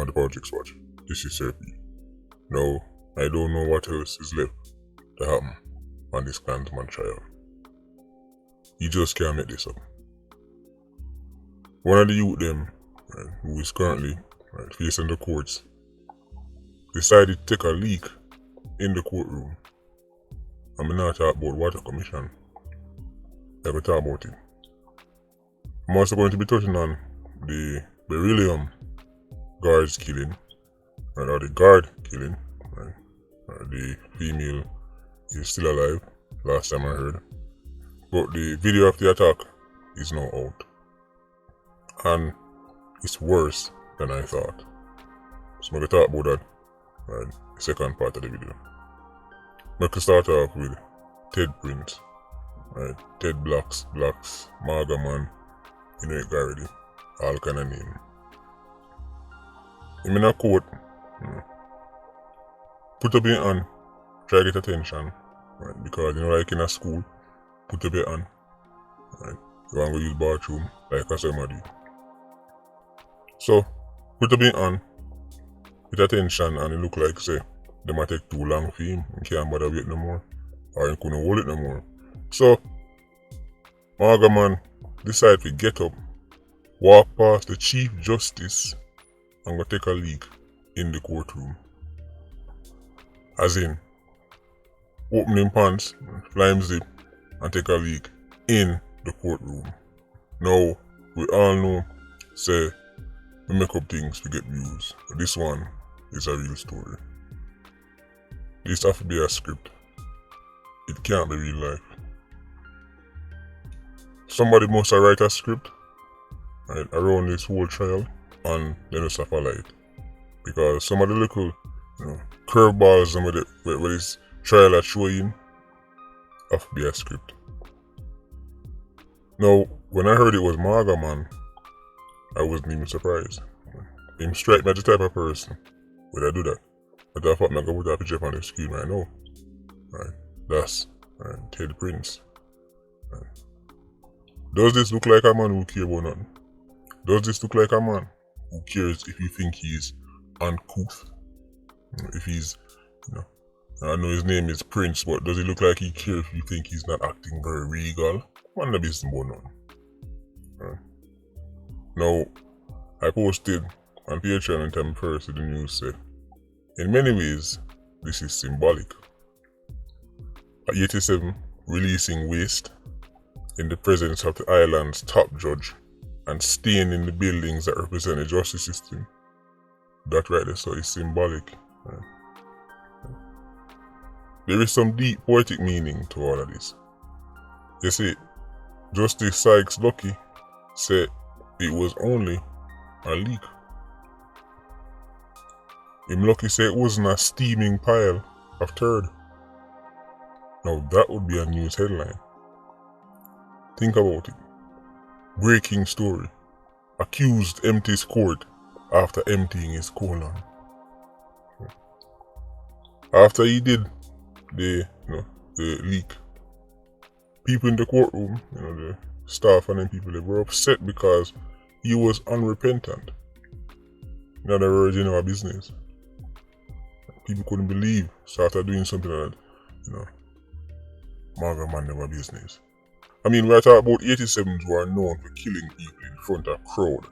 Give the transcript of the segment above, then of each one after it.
on the Politricks watch. This is Sir P. Now, I don't know what else is left to happen on this clansman trial. You just can't make this up. One of the youth them, right, who is currently facing the courts, decided to take a leak in the courtroom. I'm not talking about water commission. I will talk about it. I'm also going to be touching on the beryllium guards killing, or the guard killing. Right? The female is still alive, last time I heard. But the video of the attack is now out. And it's worse than I thought. So I'm going to talk about that in the second part of the video. I'm going to start off with Ted Prince. Right? Ted Blacks, Mawga man, you know it already. All kind of name. I'm in a court. Put up your hand, try to get attention. Right? Because you know, like in a school, put up your hand. Right? You want to go use bathroom like a somebody. So, put up your hand, with attention, and it look like say, they might take too long for him, he can't bother wait no more, or he couldn't hold it no more. So, Mawga man decide to get up, walk past the Chief Justice, and go take a leak in the courtroom. As in, open him pants, fly him zip, and take a leak in the courtroom. Now, we all know, say, we make up things to get views. But this one is a real story. This has to be a script. It can't be real life. Somebody must write a script around this whole trial, and then it's have a light. Because some of the little curveballs where this trial are showing have to be a script. Now, when I heard it was Mawga man, I wasn't even surprised. Him strike me as the type of person would I do that. But I thought I'm going to put a picture up on the screen right now. Right. That's Ted Prince. Right. Does this look like a man who cares about nothing? Does this look like a man who cares if you think he's uncouth? If he's, I know his name is Prince, but does he look like he cares if you think he's not acting very regal? Man, that business about nothing. Right. Now, I posted on Patreon on time first the news said, in many ways, this is symbolic. At 87, releasing waste in the presence of the island's top judge and staying in the buildings that represent the justice system. That right there, so it's symbolic. There is some deep poetic meaning to all of this. You see, Justice Sykes Lucky said it was only a leak. Him lucky say it wasn't a steaming pile of turd. Now that would be a news headline. Think about it. Breaking story. Accused empties court after emptying his colon. After he did the leak, people in the courtroom, the staff and them people, they were upset because he was unrepentant. In other words, a business. People couldn't believe, started doing something like that, Mawga man never business. I mean, we're talking about 87s who are known for killing people in front of crowd.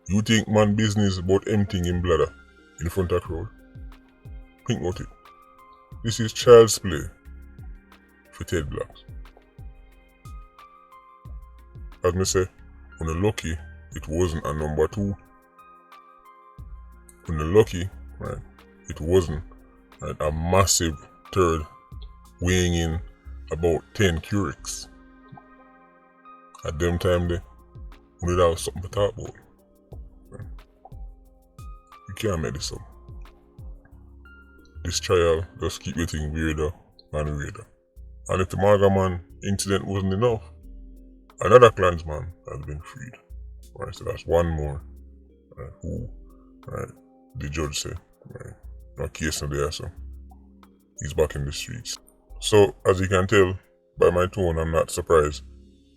You think man business about emptying him bladder in front of crowd? Think about it. This is child's play for Ted Blacks. As me say, when you're lucky, it wasn't a number 2. When you're lucky, right, it wasn't a massive turd weighing in about 10 curix. At them time there, we would have something to talk about. Right? You can't make this up. This trial just keep getting weirder and weirder. And if the Mawga man incident wasn't enough, another clansman has been freed. Right, so that's one more who the judge said, no case no there, so he's back in the streets. So as you can tell by my tone, I'm not surprised.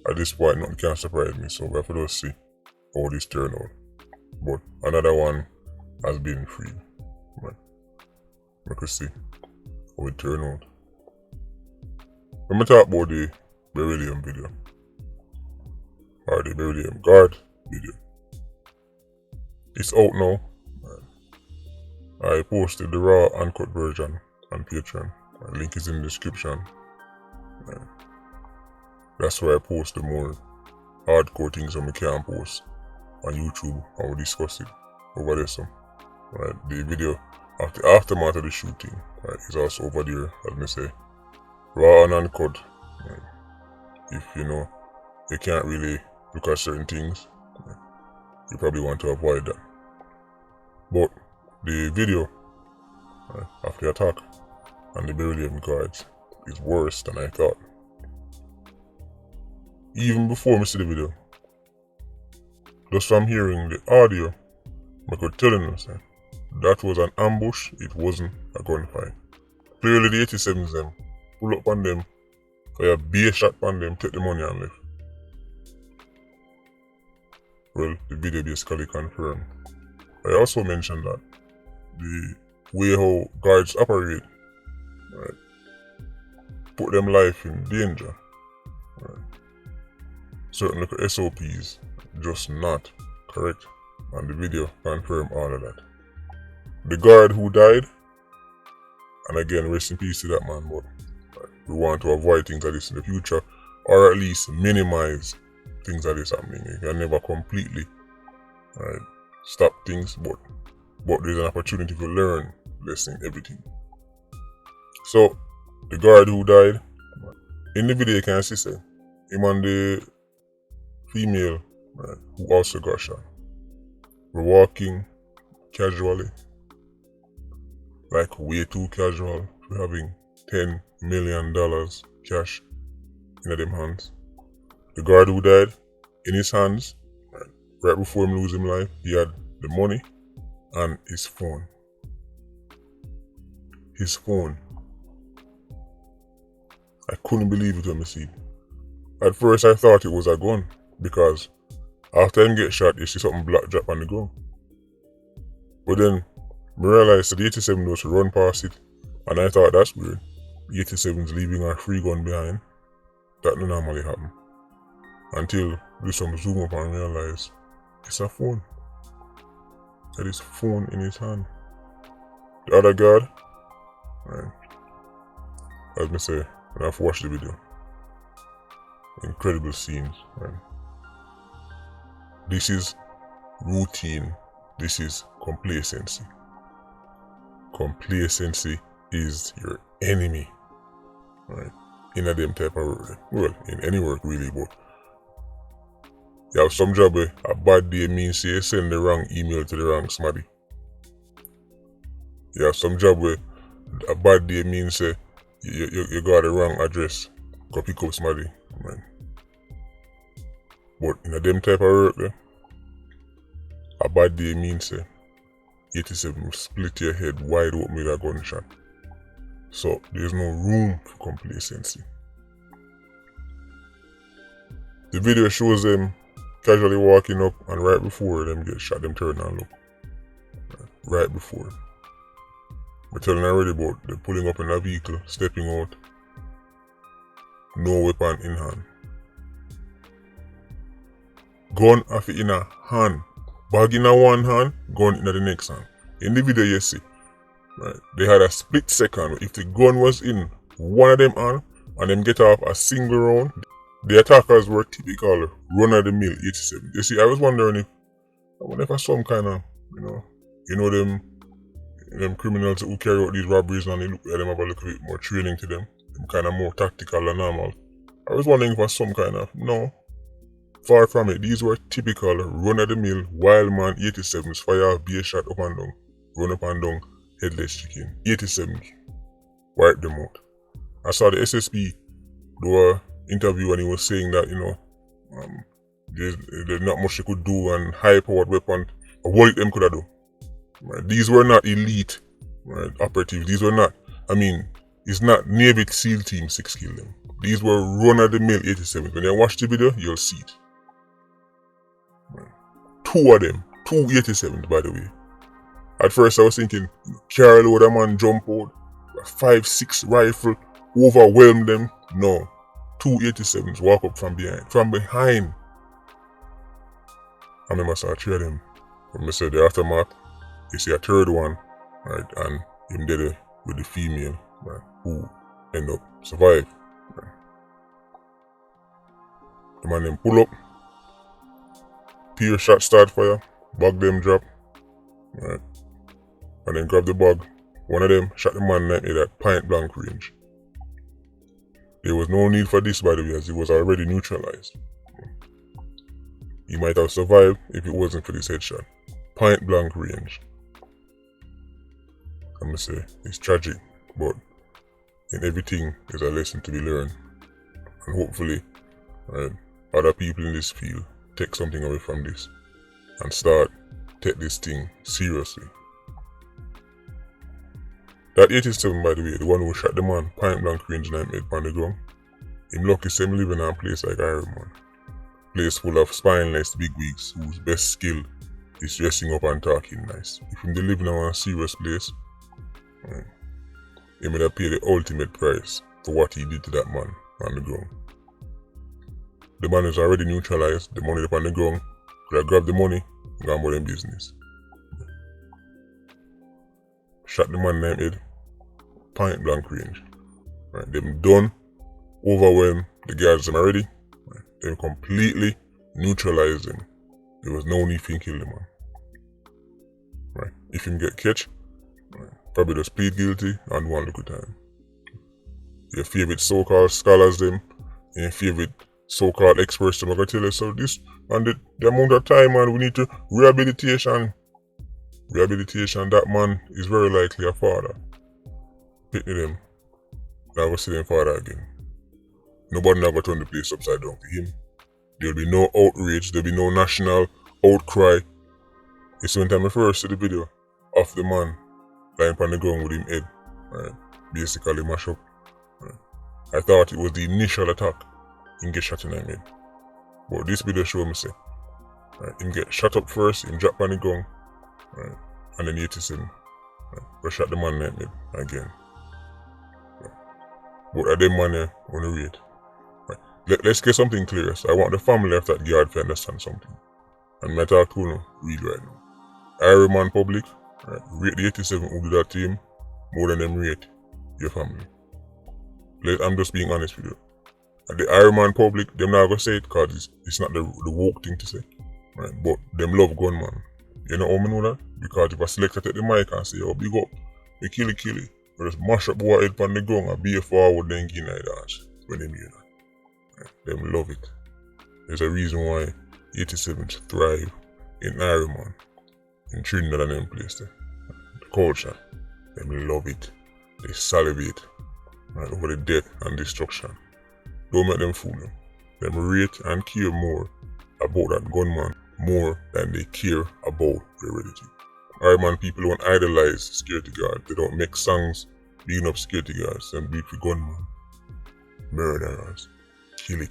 At this point, nothing can surprise me, so we have to just see how this turn out. but another one has been freed. Right. We could see how it turn out. When we talk about the beryllium video, or the beryllium guard video, it's out now. I posted the raw uncut version on Patreon. My link is in the description. That's where I post the more hardcore things that we can't post on YouTube, and we discuss it over there. So, right, the video of the aftermath of the shooting, right, is also over there, as me say, raw and uncut. Right. If you can't really look at certain things, right, you probably want to avoid that. But the video, right, of the attack on the beryllium guards is worse than I thought. Even before I see the video, just from hearing the audio, I could tell you that was an ambush, it wasn't a gunfight. Clearly the 87s them pull up on them, fire a base shot on them, take the money and leave. Well, the video basically confirmed. I also mentioned that the way how guards operate, right, put them life in danger. Right. Certain little SOPs just not correct, and the video confirmed all of that. The guard who died, and again rest in peace to that man, but right, we want to avoid things like this in the future, or at least minimize things like this happening. You can never completely, right, stop things, but there's an opportunity to learn lesson everything. So the guard who died, in the video you can see him and the female, right, who also got shot, were walking casually, like way too casual, for having $10 million cash in them hands. The guard who died, in his hands, right before him losing life, he had the money and his phone. His phone. I couldn't believe it when I see it. At first I thought it was a gun, because after him get shot, you see something black drop on the ground. But then I realized that the 87 was to run past it, and I thought that's weird. The 87's leaving a free gun behind. That don't normally happen. Until do some zoom up and realize it's a phone. That is phone in his hand. The other guard, right, as me say, when I've watched the video, incredible scenes, right. This is routine. This is complacency. Complacency is your enemy, right? In a them type of work. Well, in any work really, but you have some job where a bad day means you send the wrong email to the wrong somebody. You have some job where a bad day means you got the wrong address, go pick up somebody, right? But in a them type of work, a bad day means 87 will split your head wide open with a gunshot. So there's no room for complacency. The video shows them casually walking up, and right before them get shot, them turn and look. Right before. We're telling already about them pulling up in a vehicle, stepping out, no weapon in hand. Gun off in a hand. Bag in a one hand, gun in the next hand. In the video you see, right, they had a split second. If the gun was in one of them hand and them get off a single round, the attackers were typical run-of-the-mill 87. You see, I was wondering if some kind of, them criminals who carry out these robberies and they look at them have a little bit more training to them kind of more tactical than normal. I was wondering if it was some kind of, no. Far from it, these were typical run-of-the-mill wild man 87s, fire base shot up and down, run up and down, headless chicken. 87s, wipe them out. I saw the SSP do an interview and he was saying that, there's not much they could do and high-powered weapon, what them could have done. Right? These were not elite, right, operatives, these were not, it's not Navy SEAL Team 6 kill them. These were run-of-the-mill 87s. When you watch the video, you'll see it. Right. Two 2 87s, by the way. At first I was thinking, carry load a man jump out, 5-6 rifle, overwhelm them. No. 2 87s walk up from behind. From behind. I remember I saw 3 of them. When I said the aftermath, you see a third one, right, and him did it with the female, right, who end up survive. Right. The man then pull up, peer shot start fire, bag them drop, right, and then grab the bag. One of them shot the man in at point blank range. There was no need for this, by the way, as he was already neutralized. He might have survived if it wasn't for this headshot. Point blank range. I'm gonna say it's tragic, but in everything there's a lesson to be learned, and hopefully, right, other people in this field take something away from this and start take this thing seriously. That 87, by the way, the one who shot the man point blank range and I made on the ground, him lucky same living in a place like Iron Man. Place full of spineless bigwigs whose best skill is dressing up and talking nice. If him living in a serious place, he would have paid the ultimate price for what he did to that man on the ground. The man is already neutralized, the money up on the ground, could have grabbed the money and gone about them business. Shot the man in the head, point blank range. Right, them done, overwhelmed the guards them already, right, them completely neutralized him. There was no need to kill the man. Right, if him get catch, right, probably just plead guilty and one look at time. Your favorite so-called scholars them, and your favorite so-called experts them are gonna tell us so this and the amount of time, man, we need to rehabilitation. That man is very likely a father. Picking them, never see them father again. Nobody never turn the place upside down for him. There'll be no outrage, there'll be no national outcry. It's when time I first see the video of the man lying on the ground with him head, right, basically mash up. Right. I thought it was the initial attack, him get shot in the head. But this video show me say, right, him get shot up first, him drop on the ground, right, and then 87, right, but shot the man in the head again. Right. But at them man there on the rate. Right. Let's get something clear. So I want the family of that guard to understand something. And I talk to you read right now. Iron Man public, right, rate the 87 who do that to him more than them rate your family. I'm just being honest with you. And the Iron Man public, them not gonna say it because it's not the woke thing to say. Right? But them love gunman. You know how I know that? Because if a selector take the mic and say, oh, big up, we kill it. We just mash up boy head on the ground and be a forward then give night dance when they hear that. Right? Them love it. There's a reason why 87s thrive in Iron Man, in Trinidad and them place there. The culture, them love it. They salivate, right, over the death and destruction. Don't make them fool them. Them rate and care more about that gunman more than they care about heredity. Iron Man people don't idolize security guards. They don't make songs bigging up security guards and beat for gunman. Murderers. Killy.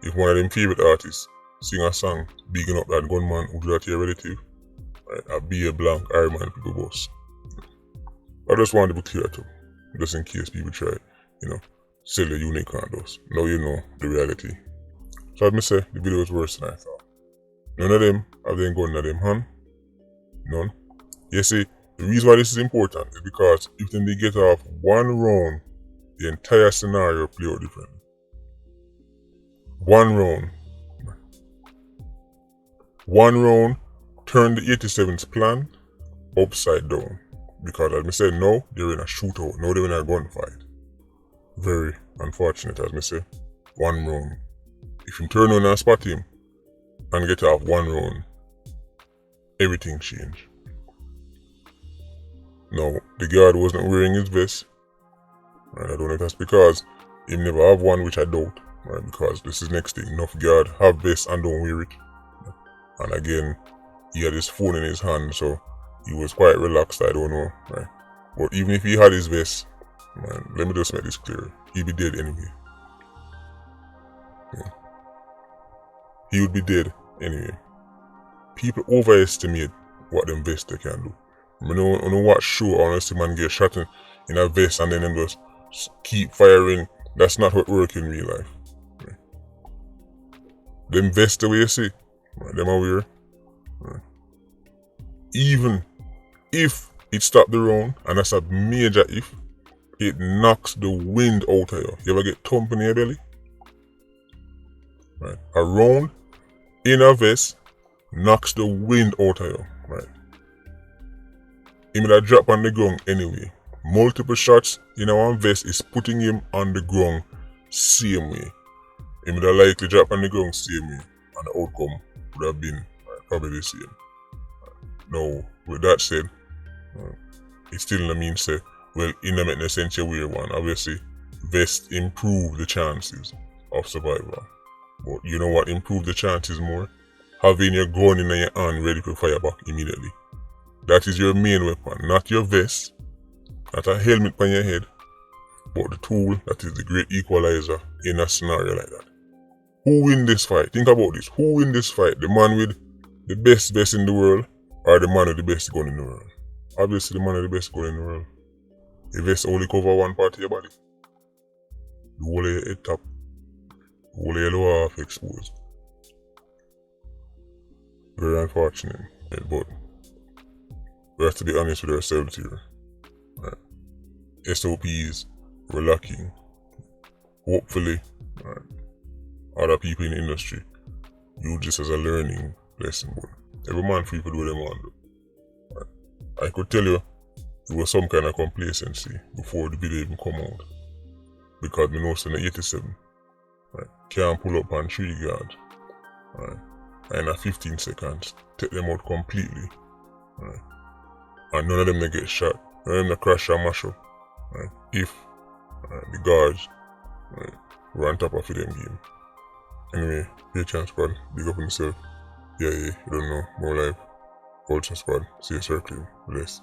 If one of them favorite artists sing a song bigging up that gunman who do that to your relative, right, I'll be a blank Iron Man people boss. I just want to be clear too, just in case people try, sell the unicorn dust. Now you know the reality. So I'd say the video was worse than I thought. None of them have them gun in them hand. None. You see, the reason why this is important is because if they get off one round, the entire scenario play out differently. One round turn the 87's plan upside down. Because as I said, now they're in a shootout, now they're in a gunfight. Very unfortunate, as I say. One round. If you turn on and spot him and get off one round, everything changed. Now, the guard wasn't wearing his vest. Right, I don't know if that's because he never have one, which I doubt. Right, because this is next thing. Enough guard have vest and don't wear it. And again, he had his phone in his hand, so he was quite relaxed, I don't know. Right? But even if he had his vest, man, let me just make this clear. He'd be dead anyway. Yeah. He would be dead anyway. people overestimate what them vest they can do. I don't watch show or I see man get shot in a vest and then them just keep firing. That's not what works in real life. Right. Them vests the way you see, right, them are weird. Right. Even if it stop the round, and that's a major if, it knocks the wind out of you. You ever get thump in your belly? Right. A round in a vest knocks the wind out of you. Right. Him that drop on the ground anyway. Multiple shots in one vest is putting him on the ground same way. Him that likely drop on the ground same way, and the outcome would have been probably the same. Now, with that said, it still don't mean say, well, it don't make no sense you wear one. Obviously, vest improve the chances of survival. But you know what improve the chances more? Having your gun in your hand ready to fire back immediately. That is your main weapon, not your vest, not a helmet on your head, but the tool that is the great equalizer in a scenario like that. Who win this fight? Think about this. Who win this fight? The man with the best vest in the world or the man with the best gun in the world? Obviously the man with the best gun in the world. The vest only cover one part of your body. The whole of your head top, the whole of your lower half exposed. Very unfortunate, but we have to be honest with ourselves here. Right. SOPs were lacking. Hopefully, right, other people in the industry use this as a learning lesson. But every man free to do what they want to do. Right. I could tell you there was some kind of complacency before the video even come out. Because we know it's in the 87. Right. Can't pull up on 3 guard. Right. And in 15 seconds, take them out completely. Right. And none of them they get shot. None of them they crash or mash up. Right. If the guards were on top of them game. Anyway, Patreon squad, big up on yourself. Yeah, you don't know, more live. Culture squad, see you circling. Bless.